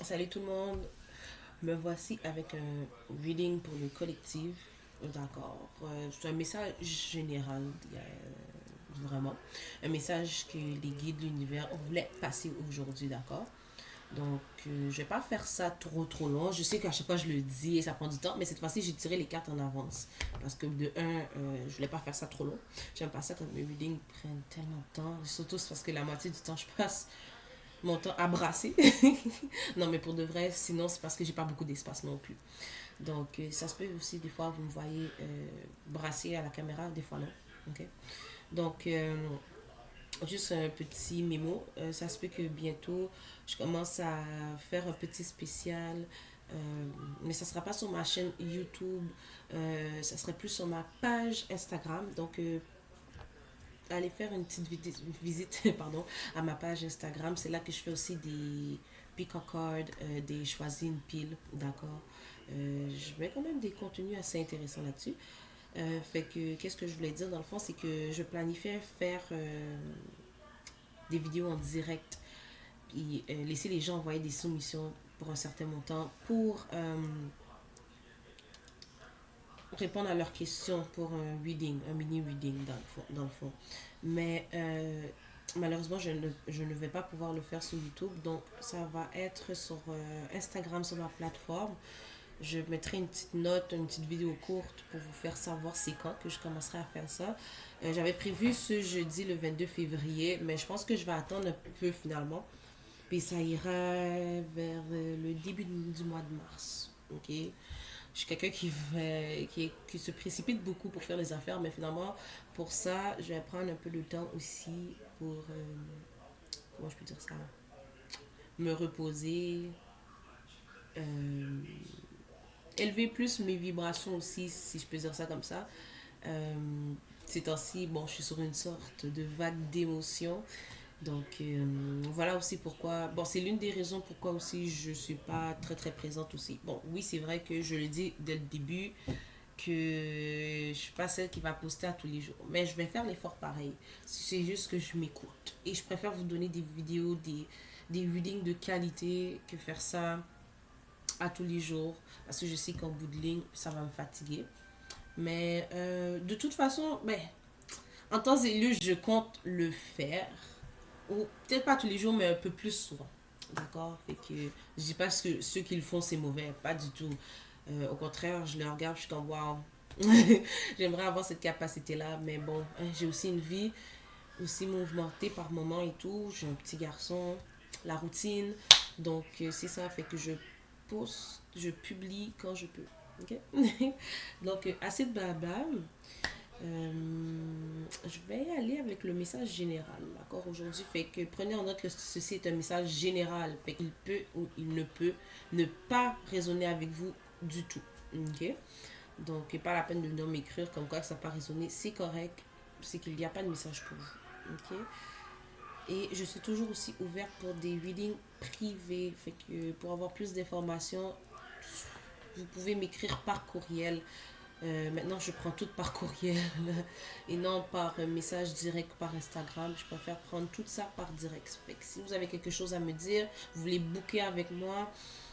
Salut tout le monde, me voici avec un reading pour le collectif. D'accord. C'est un message général, vraiment. Un message que les guides de l'univers voulaient passer aujourd'hui, d'accord? Donc, je vais pas faire ça trop long. Je sais qu'à chaque fois je le dis et ça prend du temps, mais cette fois-ci j'ai tiré les cartes en avance. Parce que de un, je voulais pas faire ça trop long. J'aime pas ça quand mes readings prennent tellement de temps. Surtout c'est parce que la moitié du temps je passe mon temps à brasser. Non, mais pour de vrai, sinon, c'est parce que j'ai pas beaucoup d'espace non plus. Donc, ça se peut aussi, des fois, vous me voyez brasser à la caméra, des fois non. Ok. Donc, juste un petit mémo. Ça se peut que bientôt, je commence à faire un petit spécial. Mais ça sera pas sur ma chaîne YouTube. Ça serait plus sur ma page Instagram. Donc, aller faire une petite visite pardon, à ma page Instagram. C'est là que je fais aussi des pick a card, des choisis une pile, d'accord. Je mets quand même des contenus assez intéressants là-dessus. Fait que, qu'est-ce que je voulais dire dans le fond, c'est que je planifiais faire des vidéos en direct et laisser les gens envoyer des soumissions pour un certain montant pour répondre à leurs questions pour un reading, un mini reading dans le fond. Mais malheureusement, je ne vais pas pouvoir le faire sur YouTube. Donc, ça va être sur Instagram, sur ma plateforme. Je mettrai une petite note, une petite vidéo courte pour vous faire savoir c'est quand que je commencerai à faire ça. J'avais prévu ce jeudi, le 22 février, mais je pense que je vais attendre un peu finalement. Puis ça ira vers le début du mois de mars. Ok? Je suis quelqu'un qui se précipite beaucoup pour faire les affaires, mais finalement, pour ça, je vais prendre un peu de temps aussi pour, comment je peux dire ça, me reposer, euh, élever plus mes vibrations aussi, si je peux dire ça comme ça. Euh, Ces temps-ci, bon, je suis sur une sorte de vague d'émotions. Donc, voilà aussi pourquoi. Bon, c'est l'une des raisons pourquoi aussi je ne suis pas très présente aussi. Bon, oui, c'est vrai que je le dis dès le début que je ne suis pas celle qui va poster à tous les jours. Mais je vais faire l'effort pareil. C'est juste que je m'écoute. Et je préfère vous donner des vidéos, des readings de qualité que faire ça à tous les jours. Parce que je sais qu'en bout de ligne, ça va me fatiguer. Mais de toute façon, ben, en temps et lieu, je compte le faire. Ou peut-être pas tous les jours, mais un peu plus souvent. D'accord? Fait que je dis pas que ceux qui le font, c'est mauvais. Pas du tout. Au contraire, je les regarde, je suis comme, waouh. J'aimerais avoir cette capacité-là, mais bon, hein, j'ai aussi une vie aussi mouvementée par moments et tout. J'ai un petit garçon, la routine. Donc, c'est ça, fait que je poste, je publie quand je peux. Ok? Donc, assez de blabla. Je vais aller avec le message général, d'accord, aujourd'hui. Fait que prenez en note que ceci est un message général. Fait qu'il peut ou il ne peut ne pas résonner avec vous du tout. Ok? Donc, pas la peine de venir m'écrire comme quoi ça n'a pas résonné. C'est correct. C'est qu'il n'y a pas de message pour vous. Ok? Et je suis toujours aussi ouverte pour des readings privés. Fait que pour avoir plus d'informations, vous pouvez m'écrire par courriel. Maintenant, je prends tout par courriel et non par message direct par Instagram. Je préfère prendre tout ça par direct. Fait que si vous avez quelque chose à me dire, vous voulez booker avec moi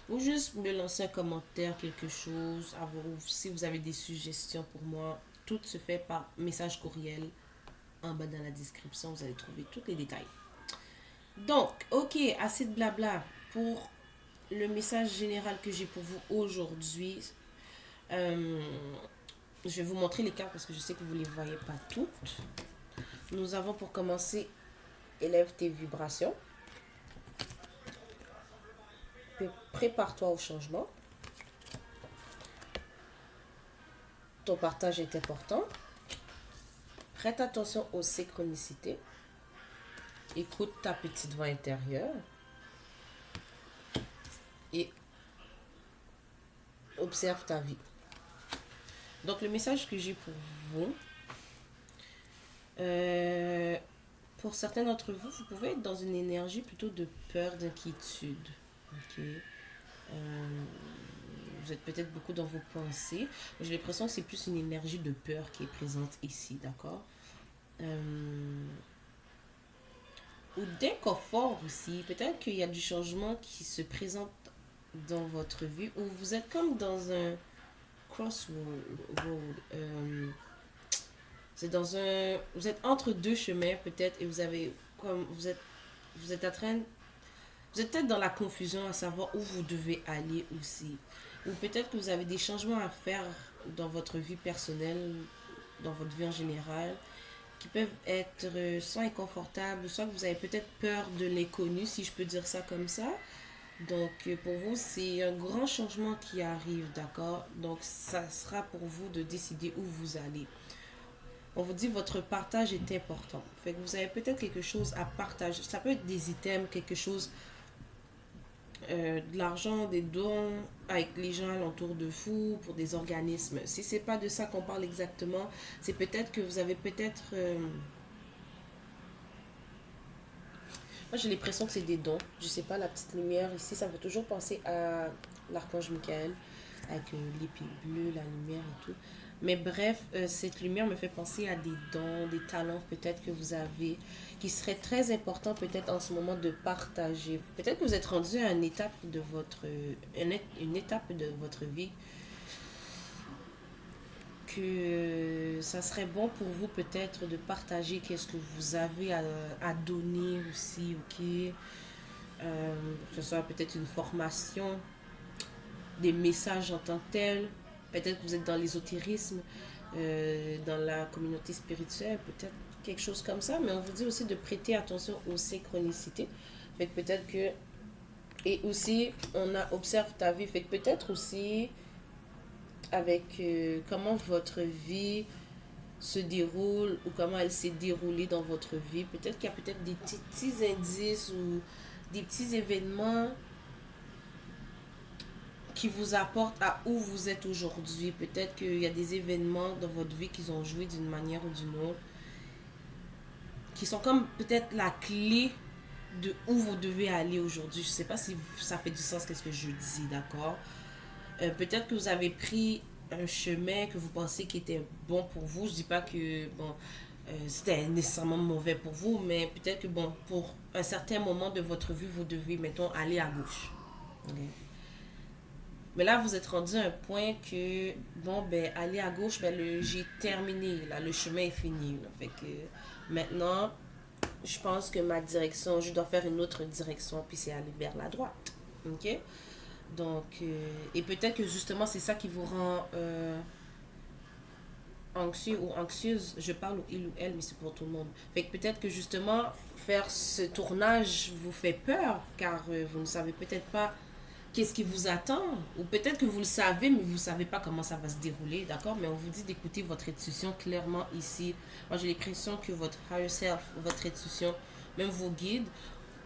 ou juste me lancer un commentaire, quelque chose, si vous avez des suggestions pour moi, tout se fait par message courriel. En bas dans la description, vous allez trouver tous les détails. Donc, ok, assez de blabla pour le message général que j'ai pour vous aujourd'hui. Euh, je vais vous montrer les cartes parce que je sais que vous ne les voyez pas toutes. Nous avons pour commencer élève tes vibrations. Prépare-toi au changement. Ton partage est important. Prête attention aux synchronicités. Écoute ta petite voix intérieure. Et observe ta vie. Donc le message que j'ai pour vous, euh, pour certains d'entre vous, vous pouvez être dans une énergie plutôt de peur, d'inquiétude. Ok. Euh, vous êtes peut-être beaucoup dans vos pensées. J'ai l'impression que c'est plus une énergie de peur qui est présente ici, d'accord? Euh, ou d'inconfort aussi. Peut-être qu'il y a du changement qui se présente dans votre vie où vous êtes comme dans un crossroad. C'est dans un. Vous êtes entre deux chemins peut-être et vous avez comme vous êtes en train vous êtes peut-être dans la confusion à savoir où vous devez aller aussi. Ou peut-être que vous avez des changements à faire dans votre vie personnelle, dans votre vie en général, qui peuvent être soit inconfortables, soit que vous avez peut-être peur de l'inconnu, si je peux dire ça comme ça. Donc, pour vous, c'est un grand changement qui arrive, d'accord? Donc, ça sera pour vous de décider où vous allez. On vous dit votre partage est important. Fait que vous avez peut-être quelque chose à partager. Ça peut être des items, quelque chose, de l'argent, des dons avec les gens alentour de vous, pour des organismes. Si c'est pas de ça qu'on parle exactement, c'est peut-être que vous avez peut-être moi, j'ai l'impression que c'est des dons. Je sais pas, la petite lumière ici, ça me fait toujours penser à l'archange Michael, avec l'épée bleue, la lumière et tout. Mais bref, cette lumière me fait penser à des dons, des talents peut-être que vous avez, qui seraient très importants peut-être en ce moment de partager. Peut-être que vous êtes rendu à une étape de votre, une étape de votre vie que ça serait bon pour vous peut-être de partager qu'est-ce que vous avez à donner aussi, ok? Que ce soit peut-être une formation, des messages en tant que tels. Peut-être que vous êtes dans l'ésotérisme, dans la communauté spirituelle, peut-être quelque chose comme ça. Mais on vous dit aussi de prêter attention aux synchronicités. Fait que peut-être que... Et aussi, on a observe ta vie. Fait que peut-être aussi avec comment votre vie se déroule ou comment elle s'est déroulée dans votre vie. Peut-être qu'il y a peut-être des petits indices ou des petits événements qui vous apportent à où vous êtes aujourd'hui. Peut-être qu'il y a des événements dans votre vie qui ont joué d'une manière ou d'une autre, qui sont comme peut-être la clé de où vous devez aller aujourd'hui. Je ne sais pas si ça fait du sens, qu'est-ce que je dis, d'accord? Peut-être que vous avez pris un chemin que vous pensez qui était bon pour vous. Je dis pas que bon, c'était nécessairement mauvais pour vous, mais peut-être que bon, pour un certain moment de votre vie, vous devez, mettons, aller à gauche. Ok. Mais là, vous êtes rendu à un point que, bon, ben, aller à gauche, ben, j'ai terminé, là, le chemin est fini. Là. Fait que maintenant, je pense que ma direction, je dois faire une autre direction, puis c'est aller vers la droite. Ok? Donc, et peut-être que justement, c'est ça qui vous rend anxieux ou anxieuse. Je parle au il ou elle, mais c'est pour tout le monde. Fait que peut-être que justement, faire ce tournage vous fait peur, car vous ne savez peut-être pas qu'est-ce qui vous attend. Ou peut-être que vous le savez, mais vous ne savez pas comment ça va se dérouler, d'accord? Mais on vous dit d'écouter votre intuition clairement ici. Moi, j'ai l'impression que votre higher self, votre intuition, même vos guides,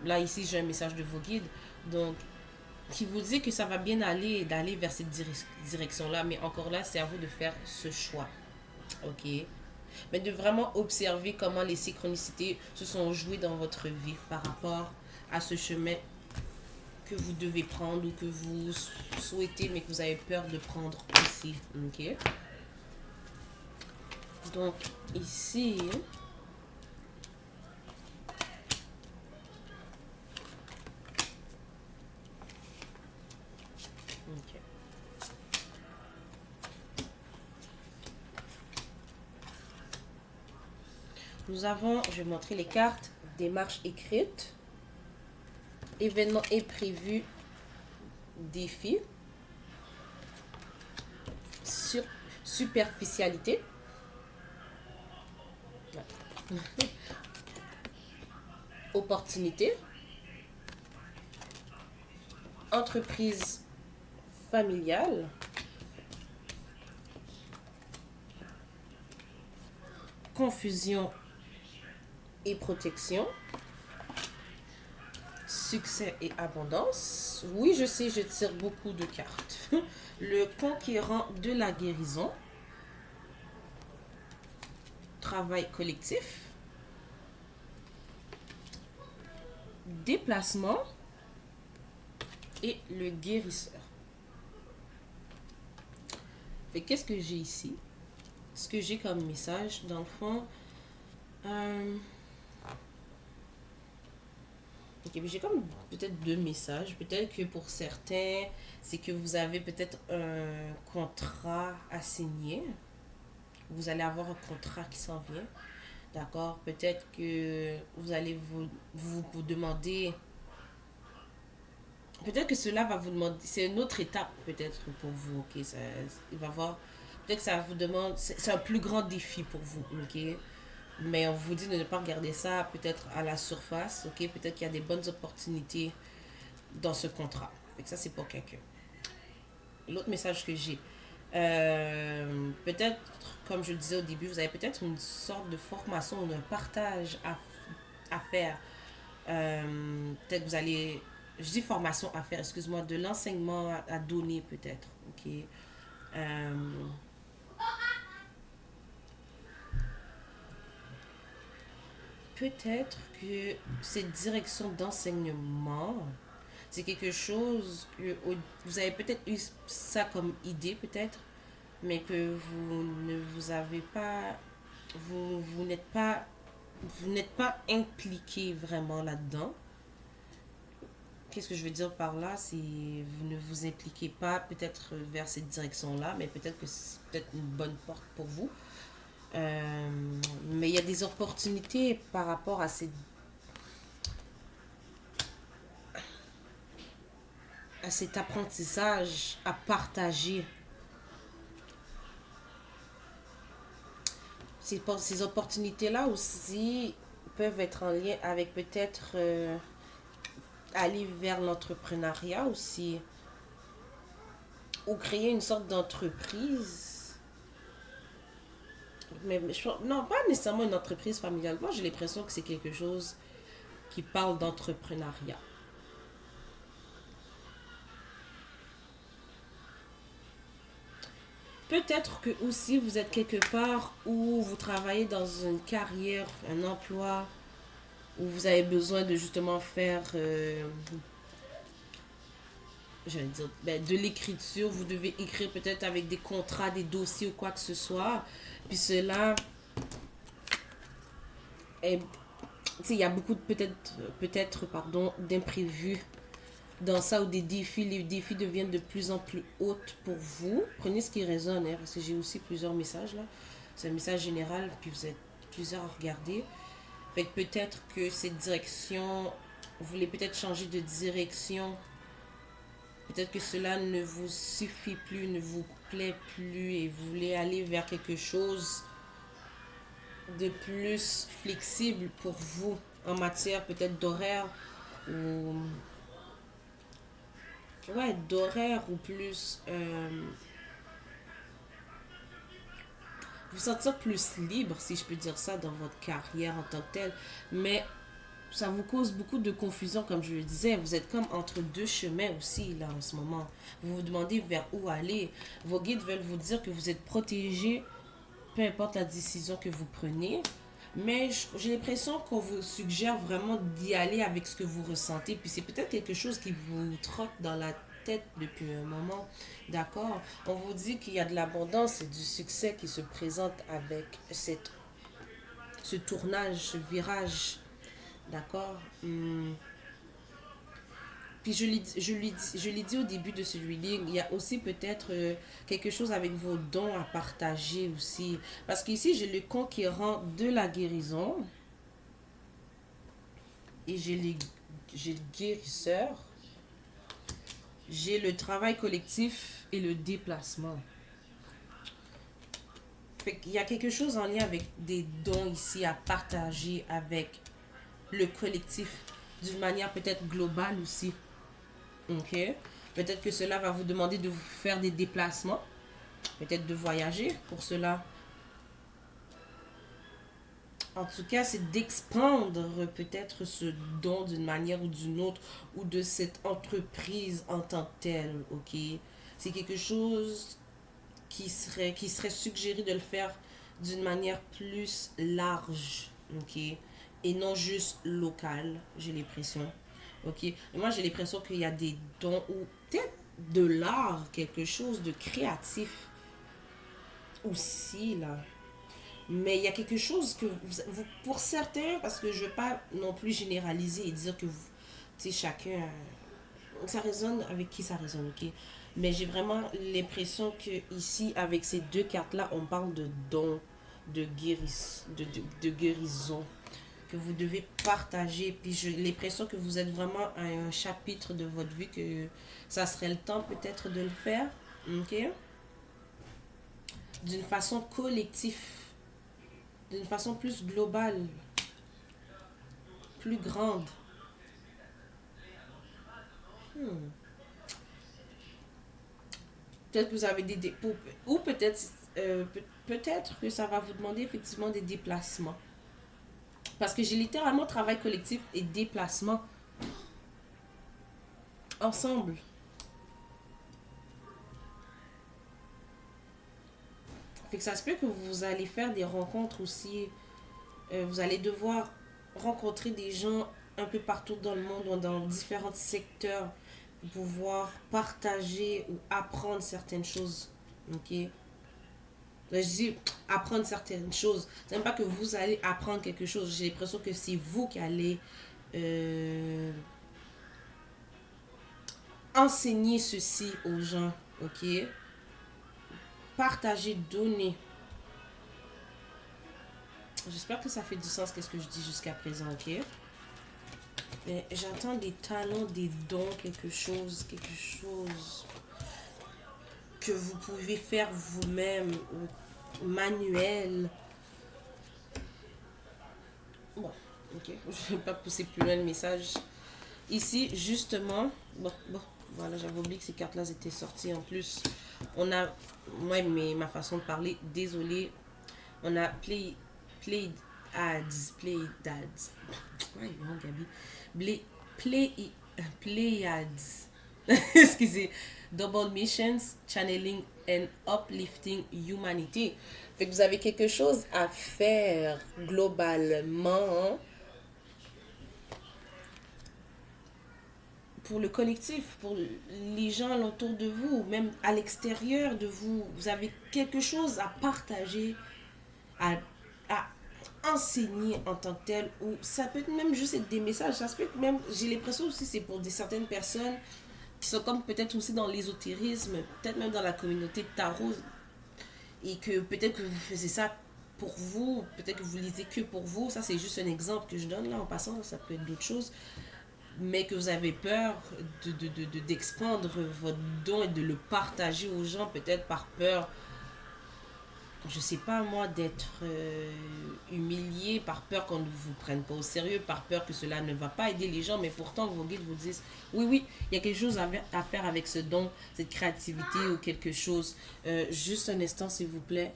là, ici, j'ai un message de vos guides, donc, qui vous dit que ça va bien aller et d'aller vers cette direction-là. Mais encore là, c'est à vous de faire ce choix, ok? Mais de vraiment observer comment les synchronicités se sont jouées dans votre vie par rapport à ce chemin que vous devez prendre ou que vous souhaitez mais que vous avez peur de prendre aussi. Ok? Donc, ici, ok. Nous avons, je vais montrer les cartes, démarche écrite, événement imprévu, défi, sur, superficialité, opportunité, entreprise familiale, confusion et protection, succès et abondance. Oui, je sais, je tire beaucoup de cartes. Le conquérant de la guérison, travail collectif, déplacement et le guérisseur. Fait qu'est-ce que j'ai ici? Ce que j'ai comme message, dans le fond, Ok, mais j'ai comme peut-être deux messages. Peut-être que pour certains, c'est que vous avez peut-être un contrat à signer. Vous allez avoir un contrat qui s'en vient. D'accord? Peut-être que vous allez vous demander. Peut-être que cela va vous demander. C'est une autre étape, peut-être, pour vous. Ok? Il va voir. Peut-être que ça vous demande. C'est un plus grand défi pour vous. Ok? Mais on vous dit de ne pas regarder ça peut-être à la surface. Ok? Peut-être qu'il y a des bonnes opportunités dans ce contrat. Fait que ça, c'est pour quelqu'un. L'autre message que j'ai. Peut-être, comme je le disais au début, vous avez peut-être une sorte de formation ou un partage à faire. Peut-être que vous allez, je dis formation à faire, excuse-moi, de l'enseignement à donner peut-être. Ok. Euh, Peut-être que cette direction d'enseignement, c'est quelque chose que vous avez peut-être eu ça comme idée peut-être, mais que vous ne vous avez pas, vous n'êtes pas impliqué vraiment là-dedans. Qu'est-ce que je veux dire par là? C'est vous ne vous impliquez pas peut-être vers cette direction-là, mais peut-être que c'est peut-être une bonne porte pour vous. Euh, mais il y a des opportunités par rapport à cet apprentissage à partager. Ces opportunités-là aussi peuvent être en lien avec peut-être aller vers l'entrepreneuriat aussi, ou créer une sorte d'entreprise. Mais non, pas nécessairement une entreprise familiale. Moi, j'ai l'impression que c'est quelque chose qui parle d'entrepreneuriat. Peut-être que aussi vous êtes quelque part où vous travaillez dans une carrière, un emploi, où vous avez besoin de justement faire, j'allais dire, ben, de l'écriture. Vous devez écrire peut-être avec des contrats, des dossiers ou quoi que ce soit. Puis cela, est, il y a beaucoup de peut-être pardon, d'imprévus dans ça ou des défis. Les défis deviennent de plus en plus hautes pour vous. Prenez ce qui résonne, hein, parce que j'ai aussi plusieurs messages là. C'est un message général, puis vous êtes plusieurs à regarder. Fait que peut-être que cette direction, vous voulez peut-être changer de direction. Peut-être que cela ne vous suffit plus, ne vous plaît plus et vous voulez aller vers quelque chose de plus flexible pour vous en matière peut-être d'horaire ou ouais, d'horaire ou plus vous sentir plus libre, si je peux dire ça, dans votre carrière en tant que telle. Mais ça vous cause beaucoup de confusion, comme je le disais. Vous êtes comme entre deux chemins aussi, là, en ce moment. Vous vous demandez vers où aller. Vos guides veulent vous dire que vous êtes protégé, peu importe la décision que vous prenez. Mais j'ai l'impression qu'on vous suggère vraiment d'y aller avec ce que vous ressentez. Puis c'est peut-être quelque chose qui vous trotte dans la tête depuis un moment. D'accord? On vous dit qu'il y a de l'abondance et du succès qui se présente avec ce tournage, ce virage. D'accord? Puis je l'ai dit au début de ce reading, il y a aussi peut-être quelque chose avec vos dons à partager aussi. Parce qu'ici, j'ai le conquérant de la guérison et j'ai le guérisseur. J'ai le travail collectif et le déplacement. Fait qu'il y a quelque chose en lien avec des dons ici à partager avec le collectif d'une manière peut-être globale aussi. Ok? Peut-être que cela va vous demander de vous faire des déplacements, peut-être de voyager pour cela. En tout cas, c'est d'expandre peut-être ce don d'une manière ou d'une autre, ou de cette entreprise en tant que telle, ok? C'est quelque chose qui serait suggéré de le faire d'une manière plus large, ok? Et non juste locale, j'ai l'impression, ok? Et moi, j'ai l'impression qu'il y a des dons ou peut-être de l'art, quelque chose de créatif aussi, là. Mais il y a quelque chose que pour certains, parce que je ne veux pas non plus généraliser et dire que Tu sais, chacun, ça résonne avec qui ça résonne, ok? Mais j'ai vraiment l'impression que ici, avec ces deux cartes-là, on parle de dons, de guérison que vous devez partager. Puis j'ai l'impression que vous êtes vraiment à un chapitre de votre vie que ça serait le temps peut-être de le faire, ok? D'une façon collective, d'une façon plus globale, plus grande. Hmm. Peut-être que vous avez des dépôts, ou peut-être peut-être que ça va vous demander effectivement des déplacements. Parce que j'ai littéralement travail collectif et déplacement ensemble. Fait que ça se peut que vous allez faire des rencontres aussi. Vous allez devoir rencontrer des gens un peu partout dans le monde ou dans différents secteurs pour pouvoir partager ou apprendre certaines choses. Ok? Là, je dis apprendre certaines choses. C'est même pas que vous allez apprendre quelque chose. J'ai l'impression que c'est vous qui allez euh, enseigner ceci aux gens. Ok? Partager, donner. J'espère que ça fait du sens qu'est-ce que je dis jusqu'à présent, ok? Mais j'attends des talents, des dons, quelque chose que vous pouvez faire vous-même, ou manuel. Bon, ok, je ne vais pas pousser plus loin le message. Ici, justement, bon, voilà, j'avais oublié que ces cartes-là étaient sorties en plus. On a, moi, ma façon de parler, désolé, on a play dads. Ouais, non, Gabi. Play, Pleiades. Excusez. Double missions, channeling and uplifting humanity. Fait que vous avez quelque chose à faire globalement pour le collectif, pour les gens autour de vous, même à l'extérieur de vous. Vous avez quelque chose à partager, à, à enseigner en tant que tel, ou ça peut être même juste être des messages, ça se peut même, j'ai l'impression aussi c'est pour des certaines personnes qui sont comme peut-être aussi dans l'ésotérisme, peut-être même dans la communauté de tarot, et que peut-être que vous faisiez ça pour vous, peut-être que vous lisez que pour vous, ça c'est juste un exemple que je donne là en passant, ça peut être d'autres choses, mais que vous avez peur d'expandre votre don et de le partager aux gens, peut-être par peur, je sais pas moi, d'être humilié, par peur qu'on ne vous prenne pas au sérieux, par peur que cela ne va pas aider les gens, mais pourtant vos guides vous disent, oui, oui, il y a quelque chose à faire avec ce don, cette créativité ou quelque chose. Juste un instant, s'il vous plaît.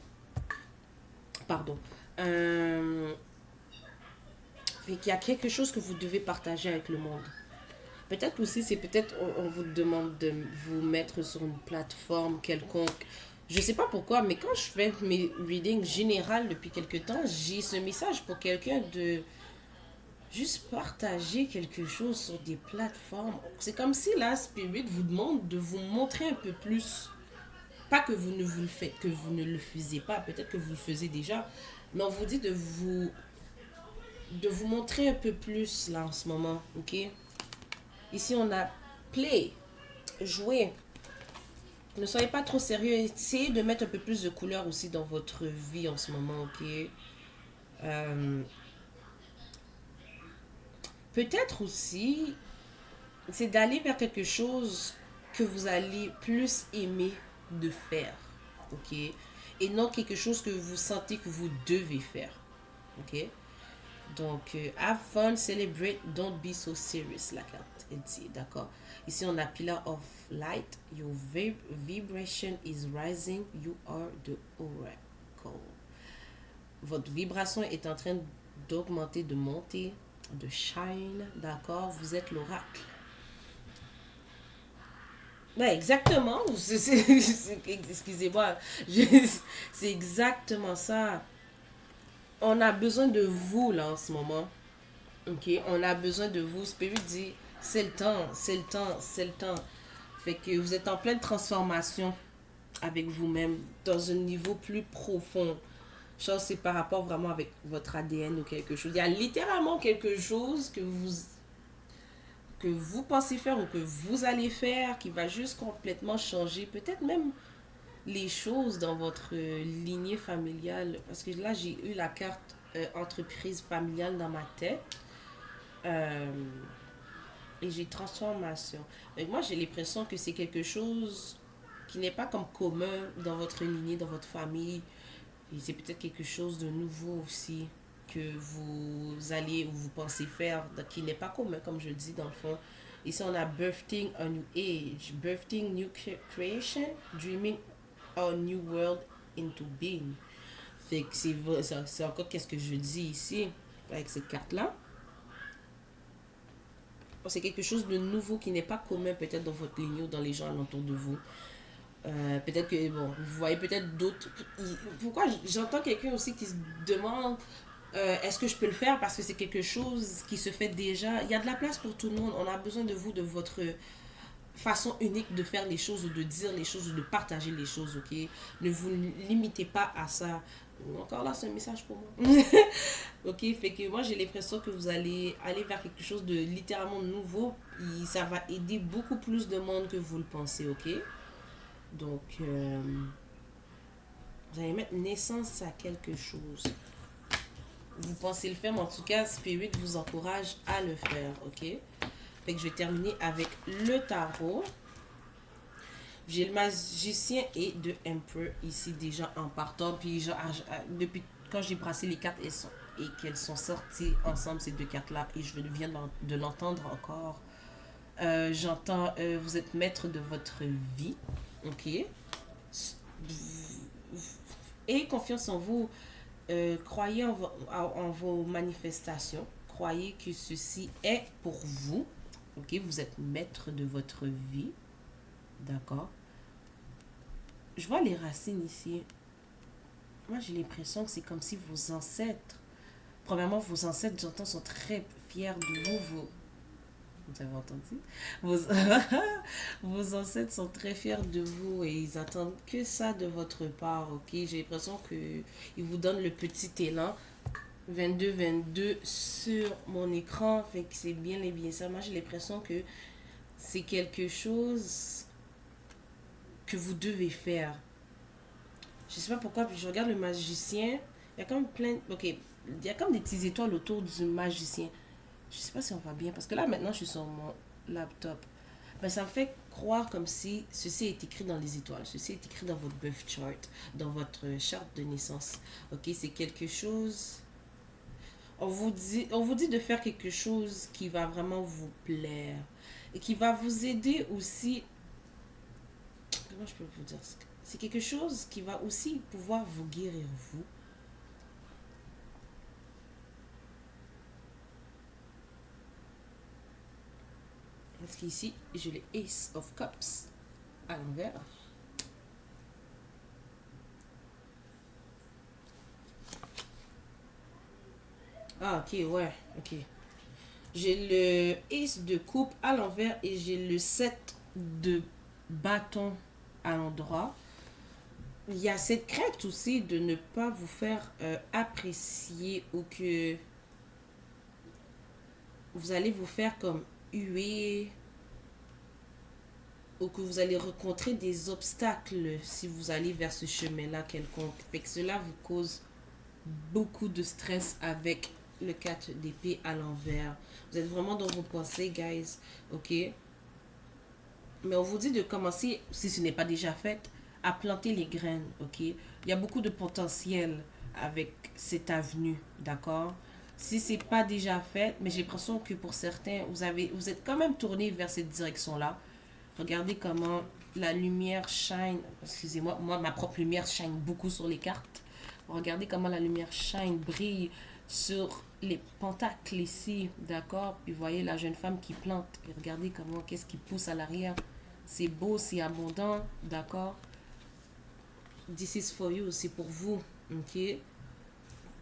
Pardon. Fait qu'il y a quelque chose que vous devez partager avec le monde. Peut-être aussi, c'est peut-être on vous demande de vous mettre sur une plateforme quelconque. Je sais pas pourquoi, mais quand je fais mes readings générales depuis quelque temps, j'ai ce message pour quelqu'un de juste partager quelque chose sur des plateformes. C'est comme si la Spirit vous demande de vous montrer un peu plus. Pas que vous ne vous le faites, que vous ne le faisiez pas, peut-être que vous le faisiez déjà, mais on vous dit de vous montrer un peu plus là en ce moment, ok? Ici on a play, jouer. Ne soyez pas trop sérieux. Essayez de mettre un peu plus de couleur aussi dans votre vie en ce moment, ok? Euh, Peut-être aussi, c'est d'aller vers quelque chose que vous allez plus aimer de faire, ok? Et non quelque chose que vous sentez que vous devez faire, ok? Donc, have fun, celebrate, don't be so serious, la carte elle dit, d'accord? Ici, on a Pillar of Light. Your vibration is rising. You are the oracle. Votre vibration est en train d'augmenter, de monter, de shine, d'accord? Vous êtes l'oracle. Ouais, exactement. Excusez-moi. C'est exactement ça. On a besoin de vous, là, en ce moment. Ok, on a besoin de vous. Spirit dit, c'est le temps, c'est le temps, c'est le temps. Fait que vous êtes en pleine transformation avec vous-même dans un niveau plus profond. Chose, c'est par rapport vraiment avec votre ADN ou quelque chose. Il y a littéralement quelque chose que vous que vous pensez faire ou que vous allez faire qui va juste complètement changer peut-être même les choses dans votre lignée familiale. Parce que là, j'ai eu la carte entreprise familiale dans ma tête. Euh, et j'ai transformation. Donc moi, j'ai l'impression que c'est quelque chose qui n'est pas comme commun dans votre lignée, dans votre famille. Et c'est peut-être quelque chose de nouveau aussi que vous allez ou vous pensez faire, qui n'est pas commun, comme je le dis dans le fond. Ici, on a birthing a new age, birthing new creation, dreaming a new world into being. Fait que c'est encore qu'est-ce que je dis ici avec cette carte-là. C'est quelque chose de nouveau qui n'est pas commun peut-être dans votre ligne ou dans les gens alentour de vous. Peut-être que, bon, vous voyez peut-être d'autres... Pourquoi j'entends quelqu'un aussi qui se demande est-ce que je peux le faire parce que c'est quelque chose qui se fait déjà. Il y a de la place pour tout le monde. On a besoin de vous, de votre façon unique de faire les choses, ou de dire les choses, ou de partager les choses, ok? Ne vous limitez pas à ça. Encore là, c'est un message pour moi. Ok, fait que moi j'ai l'impression que vous allez aller vers quelque chose de littéralement nouveau. Et ça va aider beaucoup plus de monde que vous le pensez, ok? Donc, vous allez mettre naissance à quelque chose. Vous pensez le faire, mais en tout cas, Spirit vous encourage à le faire, ok? Fait que je vais terminer avec le tarot. J'ai le magicien et de Emperor ici déjà en partant. Puis depuis quand j'ai brassé les cartes et qu'elles sont sorties ensemble, ces deux cartes-là, et je viens de l'entendre encore. J'entends, vous êtes maître de votre vie, ok? Ayez confiance en vous. Croyez en vos manifestations. Croyez que ceci est pour vous. Ok, vous êtes maître de votre vie. D'accord. Je vois les racines ici. Moi, j'ai l'impression que c'est comme si vos ancêtres... Premièrement, vos ancêtres, j'entends, sont très fiers de vous. Vous avez entendu? Vos, vos ancêtres sont très fiers de vous et ils attendent que ça de votre part, ok? J'ai l'impression qu'ils vous donnent le petit élan. 22-22 sur mon écran, fait que c'est bien et bien ça. Moi, j'ai l'impression que c'est quelque chose que vous devez faire. Je sais pas pourquoi, puis je regarde le magicien. Il y a comme plein... Ok, il y a comme des petites étoiles autour du magicien. Je sais pas si on va bien, parce que là, maintenant, je suis sur mon laptop. Mais ça me fait croire comme si ceci est écrit dans les étoiles. Ceci est écrit dans votre birth chart, dans votre charte de naissance. Ok, c'est quelque chose... On vous dit de faire quelque chose qui va vraiment vous plaire. Et qui va vous aider aussi... Comment je peux vous dire ça? C'est quelque chose qui va aussi pouvoir vous guérir, vous. Parce qu'ici, j'ai le Ace of Cups à l'envers. Ah, ok, ouais, ok. J'ai le Ace de coupe à l'envers et j'ai le 7 de bâton à l'endroit. Il y a cette crainte aussi de ne pas vous faire apprécier ou que vous allez vous faire comme huer ou que vous allez rencontrer des obstacles si vous allez vers ce chemin-là quelconque. Et que cela vous cause beaucoup de stress avec le 4 d'épée à l'envers. Vous êtes vraiment dans vos pensées, guys. Ok? Mais on vous dit de commencer, si ce n'est pas déjà fait, à planter les graines. Ok? Il y a beaucoup de potentiel avec cette avenue. D'accord? Si c'est pas déjà fait, mais j'ai l'impression que pour certains, vous êtes quand même tourné vers cette direction-là. Regardez comment la lumière shine. Excusez-moi, moi, ma propre lumière shine beaucoup sur les cartes. Regardez comment la lumière shine, brille sur les pentacles ici, d'accord? Puis voyez la jeune femme qui plante. Et regardez comment, qu'est-ce qui pousse à l'arrière. C'est beau, c'est abondant, d'accord? This is for you, c'est pour vous, ok?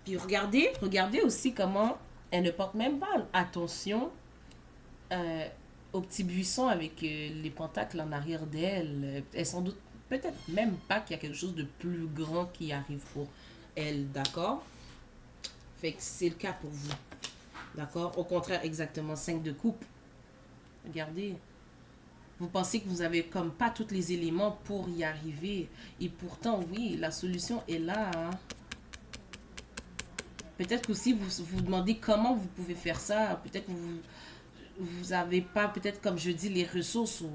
Puis regardez aussi comment elle ne porte même pas attention au petit buisson avec les pentacles en arrière d'elle. Elle sans doute peut-être même pas qu'il y a quelque chose de plus grand qui arrive pour elle, d'accord? Fait que c'est le cas pour vous. D'accord? Au contraire, exactement, 5 de coupe. Regardez. Vous pensez que vous avez comme pas tous les éléments pour y arriver. Et pourtant, oui, la solution est là. Hein. Peut-être qu'aussi vous vous demandez comment vous pouvez faire ça. Peut-être que vous avez pas, peut-être comme je dis, les ressources ou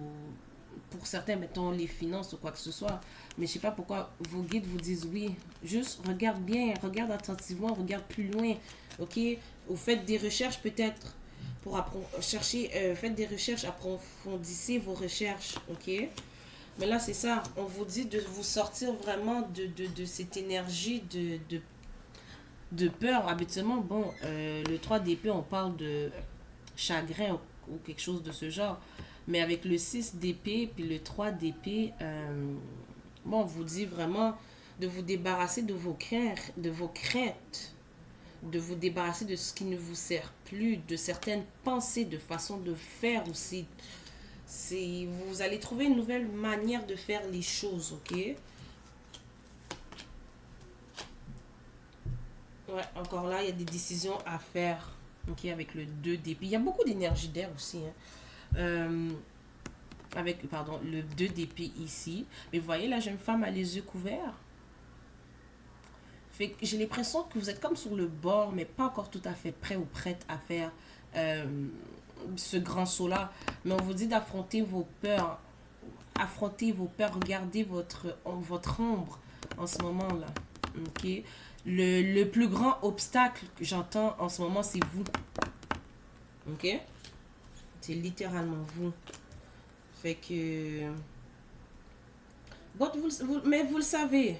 pour certains, mettons les finances ou quoi que ce soit. Mais je sais pas pourquoi vos guides vous disent oui. Juste regarde bien, regarde attentivement, regarde plus loin. Ok? Vous faites des recherches peut-être pour chercher, faites des recherches, approfondissez vos recherches. Ok? Mais là, c'est ça. On vous dit de vous sortir vraiment de cette énergie de peur. Habituellement, bon, le 3 d'épée, on parle de chagrin ou quelque chose de ce genre. Mais avec le 6 d'épée puis le 3 d'épée, bon, on vous dit vraiment de vous débarrasser de vos craintes, de vous débarrasser de ce qui ne vous sert plus, de certaines pensées, de façon de faire aussi. Vous allez trouver une nouvelle manière de faire les choses, ok? Ouais, encore là, il y a des décisions à faire, ok, avec le 2 d'épée. Il y a beaucoup d'énergie d'air aussi, hein. Avec, pardon, le 2 d'épée ici. Mais vous voyez, la jeune femme a les yeux couverts. Fait que j'ai l'impression que vous êtes comme sur le bord, mais pas encore tout à fait prêt ou prête à faire euh, ce grand saut-là. Mais on vous dit d'affronter vos peurs. Affrontez vos peurs. Regardez votre ombre en ce moment-là. Ok? Le plus grand obstacle que j'entends en ce moment, c'est vous. Ok? C'est littéralement vous. Fait que... Bon, mais vous le savez.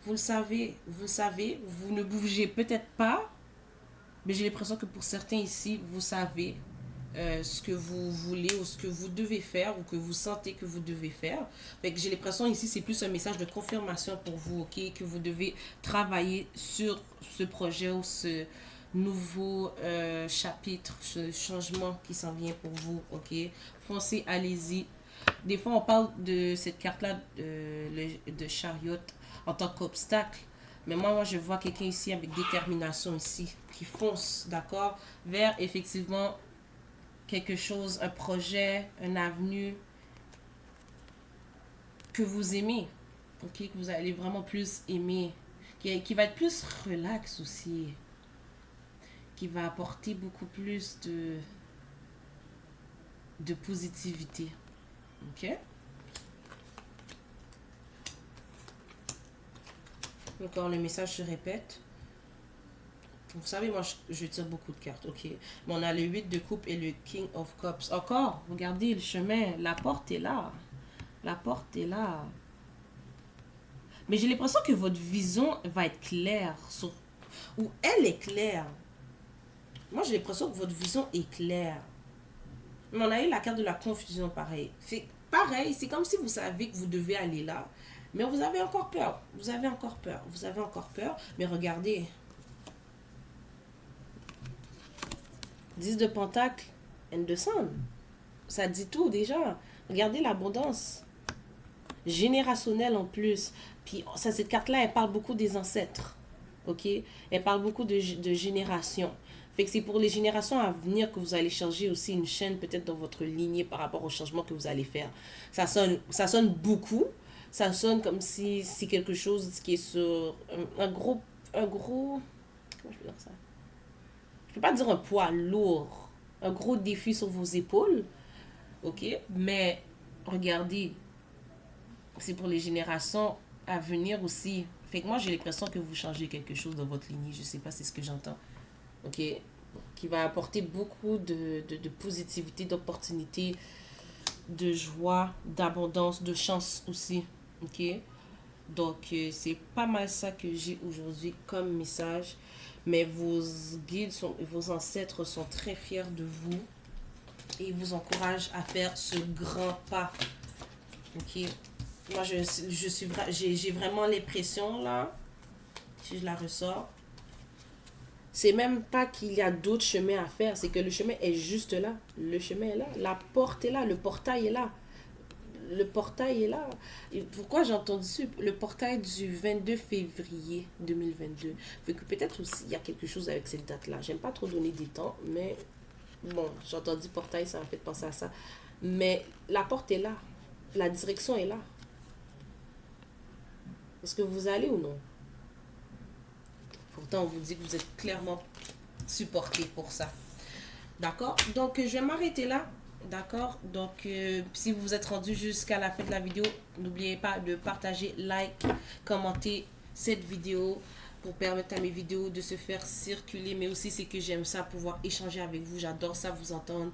Vous le savez. Vous le savez. Vous ne bougez peut-être pas. Mais j'ai l'impression que pour certains ici, vous savez ce que vous voulez ou ce que vous devez faire ou que vous sentez que vous devez faire. Fait que j'ai l'impression ici, c'est plus un message de confirmation pour vous, ok? Que vous devez travailler sur ce projet ou ce nouveau chapitre, ce changement qui s'en vient pour vous, ok? Foncez, allez-y. Des fois, on parle de cette carte-là de chariot en tant qu'obstacle. Mais moi, je vois quelqu'un ici avec détermination ici, qui fonce, d'accord, vers effectivement quelque chose, un projet, un avenue que vous aimez, ok, que vous allez vraiment plus aimer, qui va être plus relax aussi, qui va apporter beaucoup plus de positivité, ok. Encore le message se répète. Vous savez, moi, je tire beaucoup de cartes, ok. Mais on a le 8 de coupe et le King of Cups. Encore, regardez le chemin. La porte est là. La porte est là. Mais j'ai l'impression que votre vision va être claire. Ou elle est claire. Moi, j'ai l'impression que votre vision est claire. Mais on a eu la carte de la confusion, pareil. Pareil, c'est comme si vous savez que vous devez aller là. Mais vous avez encore peur. Vous avez encore peur. Vous avez encore peur. Mais regardez. 10 de pentacle and de sun. Ça dit tout déjà. Regardez l'abondance. Générationnelle en plus. Puis ça, cette carte-là, elle parle beaucoup des ancêtres. Ok? Elle parle beaucoup de générations. Fait que c'est pour les générations à venir que vous allez changer aussi une chaîne peut-être dans votre lignée par rapport au changement que vous allez faire. Ça sonne beaucoup. Ça sonne comme si c'est quelque chose qui est sur un gros... Comment je peux dire ça? Je peux pas dire un poids lourd, un gros défi sur vos épaules, ok? Mais regardez, c'est pour les générations à venir aussi. Fait que moi, j'ai l'impression que vous changez quelque chose dans votre lignée. Je sais pas, c'est ce que j'entends, ok? Qui va apporter beaucoup de positivité, d'opportunités, de joie, d'abondance, de chance aussi, ok? Donc, c'est pas mal ça que j'ai aujourd'hui comme message. Mais vos guides, vos ancêtres sont très fiers de vous et ils vous encouragent à faire ce grand pas. Ok? Moi, j'ai vraiment l'impression, là, si je la ressors, c'est même pas qu'il y a d'autres chemins à faire, c'est que le chemin est juste là. Le chemin est là. La porte est là. Le portail est là. Le portail est là. Et pourquoi j'ai entendu le portail du 22 février 2022? Fait que peut-être aussi il y a quelque chose avec cette date-là. J'aime pas trop donner des temps, mais Bon, j'ai entendu portail, ça m'a fait penser à ça. Mais la porte est là. La direction est là. Est-ce que vous allez ou non? Pourtant, on vous dit que vous êtes clairement supporté pour ça. D'accord? Donc, je vais m'arrêter là. D'accord? Donc, si vous vous êtes rendu jusqu'à la fin de la vidéo, n'oubliez pas de partager, like, commenter cette vidéo pour permettre à mes vidéos de se faire circuler. Mais aussi, c'est que j'aime ça, pouvoir échanger avec vous. J'adore ça, vous entendre.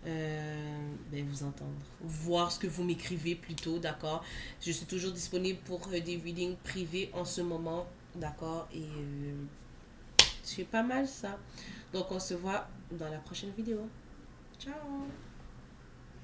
Vous entendre. Voir ce que vous m'écrivez plutôt, d'accord? Je suis toujours disponible pour des readings privés en ce moment, d'accord? Et c'est pas mal ça. Donc, on se voit dans la prochaine vidéo. Ciao!